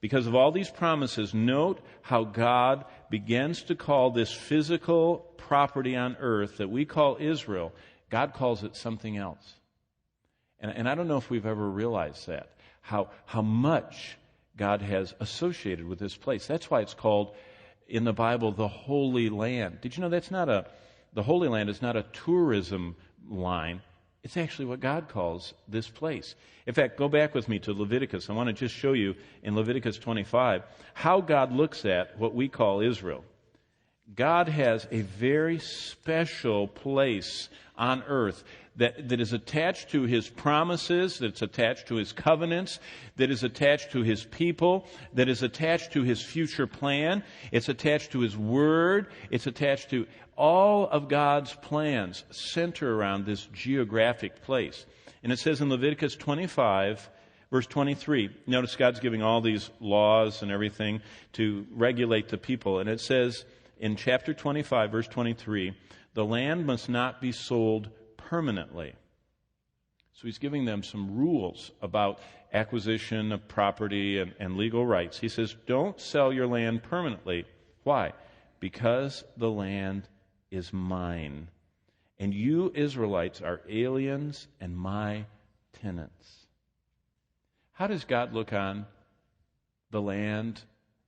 Because of all these promises, note how God begins to call this physical property on earth that we call Israel, God calls it something else. And I don't know if we've ever realized that, how much God has associated with this place. That's why it's called in the Bible the Holy Land. Did you know the Holy Land is not a tourism line. It's actually what God calls this place. In fact, go back with me to Leviticus. I want to just show you in Leviticus 25 how God looks at what we call Israel. God has a very special place on earth that is attached to His promises, that's attached to His covenants, that is attached to His people, that is attached to His future plan. It's attached to His Word. It's attached to all of God's plans center around this geographic place. And it says in Leviticus 25, verse 23, notice God's giving all these laws and everything to regulate the people. And it says in chapter 25, verse 23, the land must not be sold permanently. So He's giving them some rules about acquisition of property and legal rights. He says, don't sell your land permanently. Why? Because the land is mine. And you Israelites are aliens and my tenants. How does God look on the land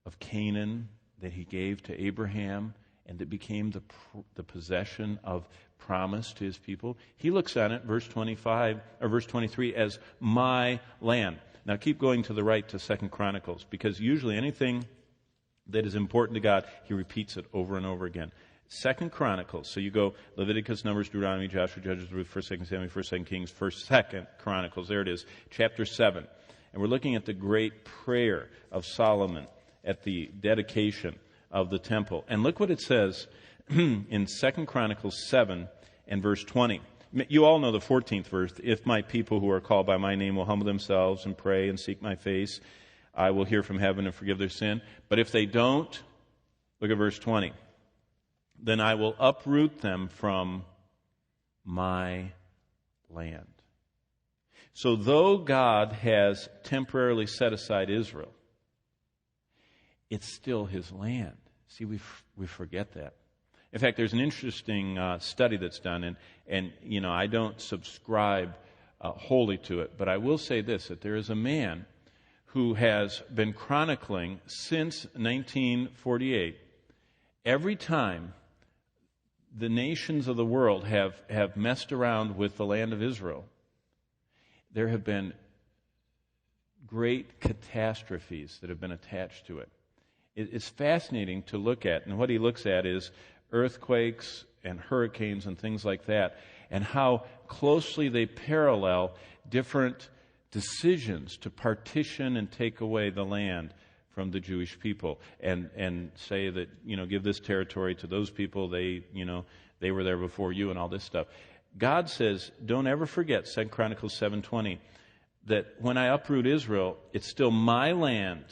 of Canaan that He gave to Abraham and that became the possession of promise to His people? He looks on it, verse 25 or verse 23, as my land. Now keep going to the right to 2 Chronicles, because usually anything that is important to God, He repeats it over and over again. 2 Chronicles. So you go Leviticus, Numbers, Deuteronomy, Joshua, Judges, Ruth, 1st, 2nd Samuel, 1st, 2nd Kings, 1st, 2nd Chronicles. There it is, chapter 7. And we're looking at the great prayer of Solomon at the dedication of the temple. And look what it says in 2 Chronicles 7 and verse 20. You all know the 14th verse. If my people who are called by my name will humble themselves and pray and seek my face, I will hear from heaven and forgive their sin. But if they don't, look at verse 20. Then I will uproot them from my land. So though God has temporarily set aside Israel, it's still His land. See, we forget that. In fact, there's an interesting study that's done, and you know, I don't subscribe wholly to it, but I will say this, that there is a man who has been chronicling since 1948. Every time the nations of the world have messed around with the land of Israel, there have been great catastrophes that have been attached to it. It's fascinating to look at, and what he looks at is earthquakes and hurricanes and things like that, and how closely they parallel different decisions to partition and take away the land from the Jewish people, and say that, you know, give this territory to those people, they were there before you, and all this stuff. God says, don't ever forget 2 Chronicles 7:20, that when I uproot Israel, it's still my land,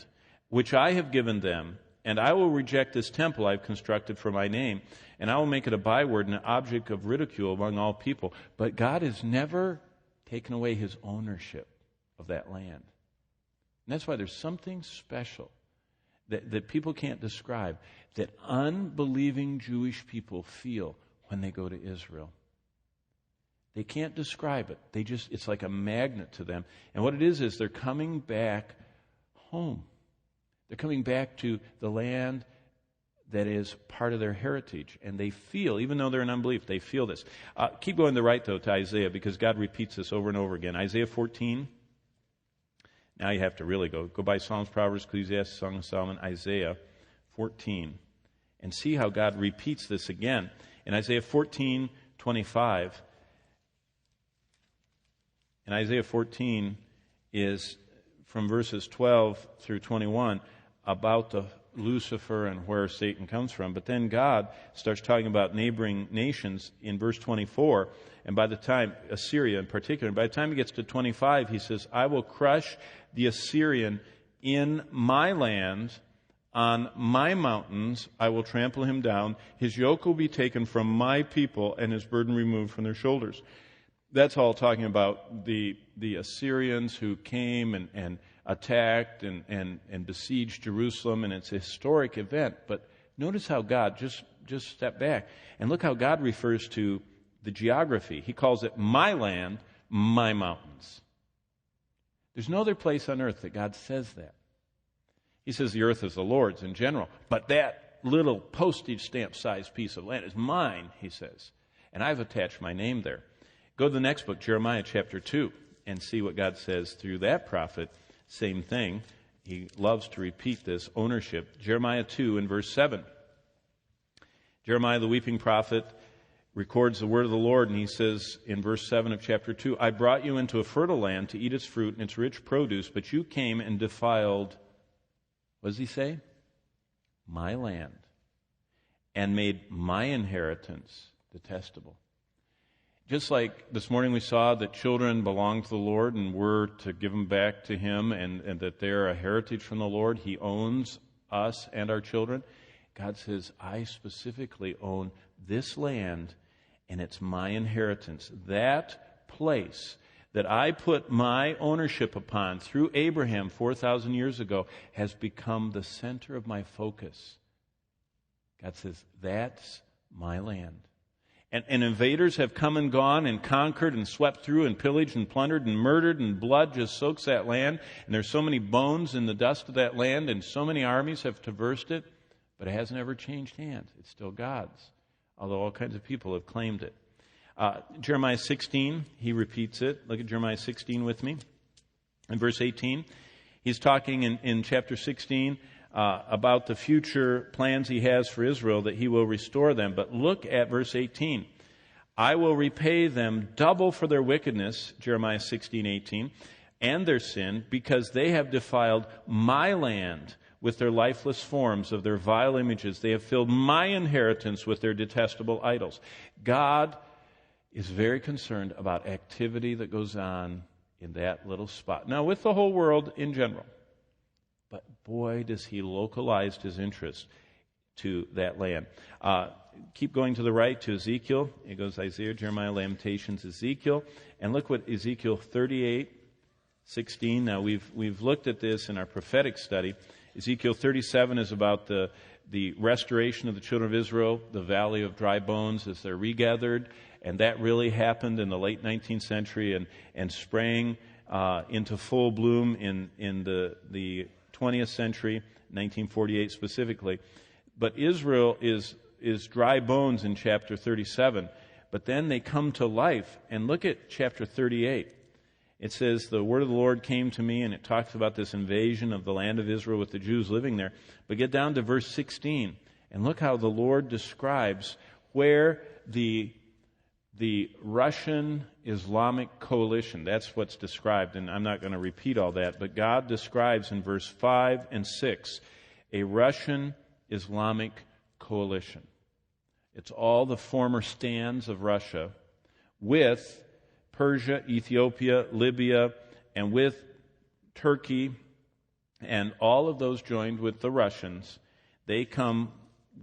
which I have given them, and I will reject this temple I've constructed for my name, and I will make it a byword and an object of ridicule among all people. But God has never taken away His ownership of that land. And that's why there's something special that people can't describe, that unbelieving Jewish people feel when they go to Israel. They can't describe it. It's like a magnet to them. And what it is they're coming back home. They're coming back to the land that is part of their heritage. And they feel, even though they're in unbelief, they feel this. Keep going to the right, though, to Isaiah, because God repeats this over and over again. Isaiah 14. Now you have to really go by Psalms, Proverbs, Ecclesiastes, Song of Solomon, Isaiah 14, and see how God repeats this again. In Isaiah 14:25, and Isaiah 14 is from verses 12 through 21 about the Lucifer and where Satan comes from. But then God starts talking about neighboring nations in verse 24, and by the time, Assyria in particular, and by the time he gets to 25, he says, I will crush the Assyrian in my land, on my mountains, I will trample him down. His yoke will be taken from my people, and his burden removed from their shoulders. That's all talking about the Assyrians who came and attacked and besieged Jerusalem, and it's a historic event. But notice how God, just step back, and look how God refers to the geography. He calls it my land, my mountains. There's no other place on earth that God says that. He says the earth is the Lord's in general, but that little postage stamp sized piece of land is mine, he says. And I've attached my name there. Go to the next book, Jeremiah chapter 2, and see what God says through that prophet. Same thing. He loves to repeat this ownership. Jeremiah 2 and verse 7. Jeremiah, the weeping prophet, records the word of the Lord, and he says in verse 7 of chapter 2, I brought you into a fertile land to eat its fruit and its rich produce, but you came and defiled, what does he say? My land, and made my inheritance detestable. Just like this morning we saw that children belong to the Lord and we're to give them back to Him, and that they're a heritage from the Lord. He owns us and our children. God says, I specifically own this land, and it's my inheritance. That place that I put my ownership upon through Abraham 4,000 years ago has become the center of my focus. God says, that's my land. And invaders have come and gone and conquered and swept through and pillaged and plundered and murdered, and blood just soaks that land. And there's so many bones in the dust of that land, and so many armies have traversed it, but it hasn't ever changed hands. It's still God's, although all kinds of people have claimed it. Jeremiah 16, he repeats it. Look at Jeremiah 16 with me. In verse 18, he's talking in chapter 16 about the future plans he has for Israel, that he will restore them. But look at verse 18. I will repay them double for their wickedness, Jeremiah 16:18, and their sin, because they have defiled my land with their lifeless forms of their vile images. They have filled my inheritance with their detestable idols. God is very concerned about activity that goes on in that little spot. Now, with the whole world in general. But boy, does he localize his interest to that land. Keep going to the right to Ezekiel. It goes Isaiah, Jeremiah, Lamentations, Ezekiel. And look what Ezekiel 38:16. Now, we've looked at this in our prophetic study. Ezekiel 37 is about the restoration of the children of Israel, the valley of dry bones as they're regathered. And that really happened in the late 19th century and sprang into full bloom in the 20th century, 1948 specifically. But Israel is dry bones in chapter 37. But then they come to life. And look at chapter 38. It says, the word of the Lord came to me, and it talks about this invasion of the land of Israel with the Jews living there. But get down to verse 16, and look how the Lord describes where the Russian Islamic coalition, that's what's described, and I'm not going to repeat all that, but God describes in verse 5 and 6 a Russian Islamic coalition. It's all the former stands of Russia with Persia, Ethiopia, Libya, and with Turkey, and all of those joined with the Russians. They come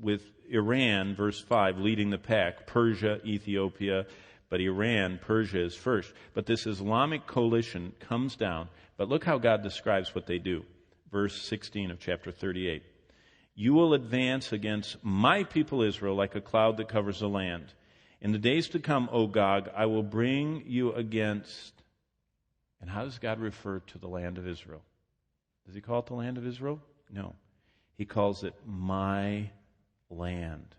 with Iran, verse 5, leading the pack. Persia, Ethiopia, but Iran, Persia is first. But this Islamic coalition comes down. But look how God describes what they do. Verse 16 of chapter 38. You will advance against my people Israel like a cloud that covers the land. In the days to come, O Gog, I will bring you against... And how does God refer to the land of Israel? Does he call it the land of Israel? No. He calls it my land.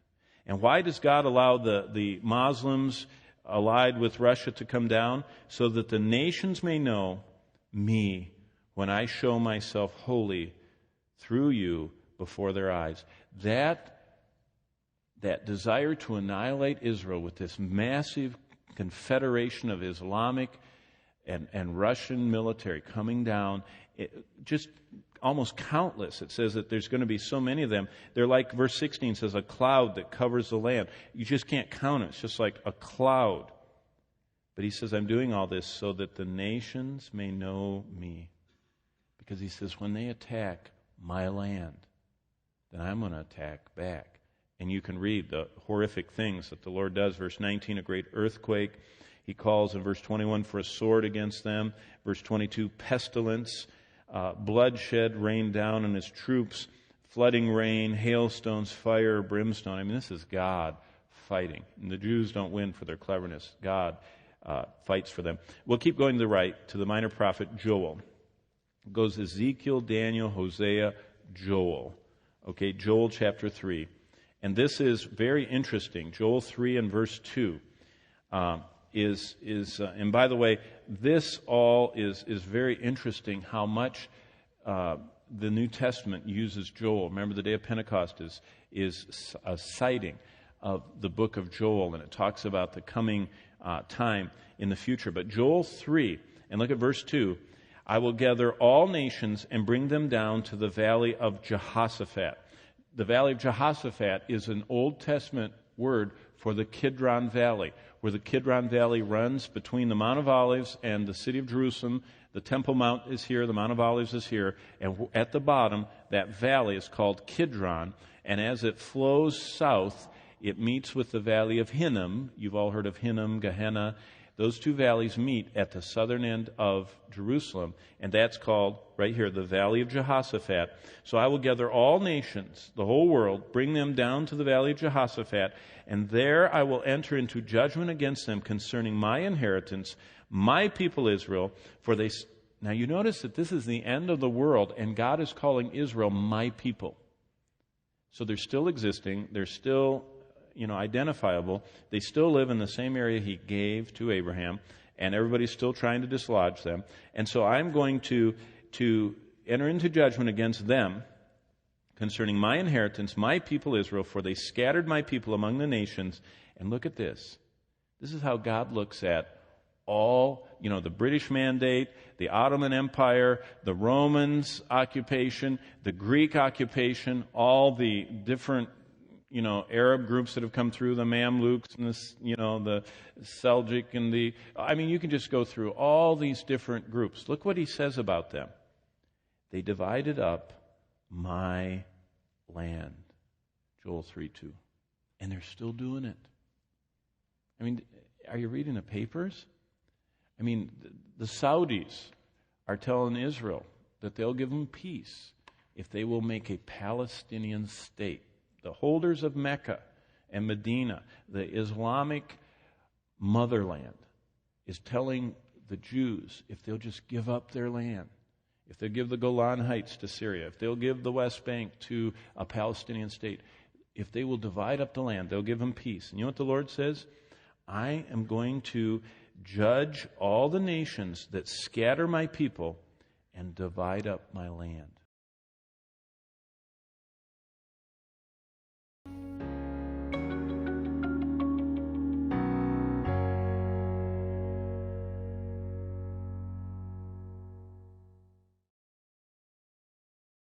And why does God allow the Muslims allied with Russia to come down? So that the nations may know me when I show myself holy through you before their eyes. That desire to annihilate Israel with this massive confederation of Islamic and Russian military coming down, just almost countless. It says that there's going to be so many of them. They're like, verse 16 says, a cloud that covers the land. You just can't count it. It's just like a cloud. But he says, I'm doing all this so that the nations may know me. Because he says, when they attack my land, then I'm going to attack back. And you can read the horrific things that the Lord does. Verse 19, a great earthquake. He calls in verse 21 for a sword against them. Verse 22, pestilence. bloodshed rained down on his troops, flooding rain, hailstones, fire, brimstone. I mean, this is God fighting. And the Jews don't win for their cleverness. God fights for them. We'll keep going to the right to the minor prophet Joel. It goes Ezekiel, Daniel, Hosea, Joel. Okay, Joel chapter 3. And this is very interesting. Joel 3 and verse 2 and by the way, this all is very interesting how much the New Testament uses Joel. Remember, the day of Pentecost is a citing of the book of Joel, and it talks about the coming time in the future. But Joel 3, and look at verse 2, I will gather all nations and bring them down to the valley of Jehoshaphat. The valley of Jehoshaphat is an Old Testament word for the Kidron Valley, where the Kidron Valley runs between the Mount of Olives and the city of Jerusalem. The Temple Mount is here, the Mount of Olives is here, and at the bottom, that valley is called Kidron, and as it flows south, it meets with the valley of Hinnom. You've all heard of Hinnom, Gehenna. Those two valleys meet at the southern end of Jerusalem, and that's called, right here, the Valley of Jehoshaphat. So I will gather all nations, the whole world, bring them down to the Valley of Jehoshaphat, and there I will enter into judgment against them concerning my inheritance, my people Israel, for they... Now you notice that this is the end of the world, and God is calling Israel my people. So they're still existing, they're still identifiable. They still live in the same area he gave to Abraham, and everybody's still trying to dislodge them. And so I'm going to enter into judgment against them concerning my inheritance, my people Israel, for they scattered my people among the nations. And look at this. This is how God looks at all, the British Mandate, the Ottoman Empire, the Romans occupation, the Greek occupation, all the different Arab groups that have come through, the Mamluks and the Seljuk and you can just go through all these different groups. Look what he says about them. They divided up my land. Joel 3:2. And they're still doing it. I mean, are you reading the papers? I mean, the Saudis are telling Israel that they'll give them peace if they will make a Palestinian state. The holders of Mecca and Medina, the Islamic motherland, is telling the Jews if they'll just give up their land, if they'll give the Golan Heights to Syria, if they'll give the West Bank to a Palestinian state, if they will divide up the land, they'll give them peace. And you know what the Lord says? I am going to judge all the nations that scatter my people and divide up my land.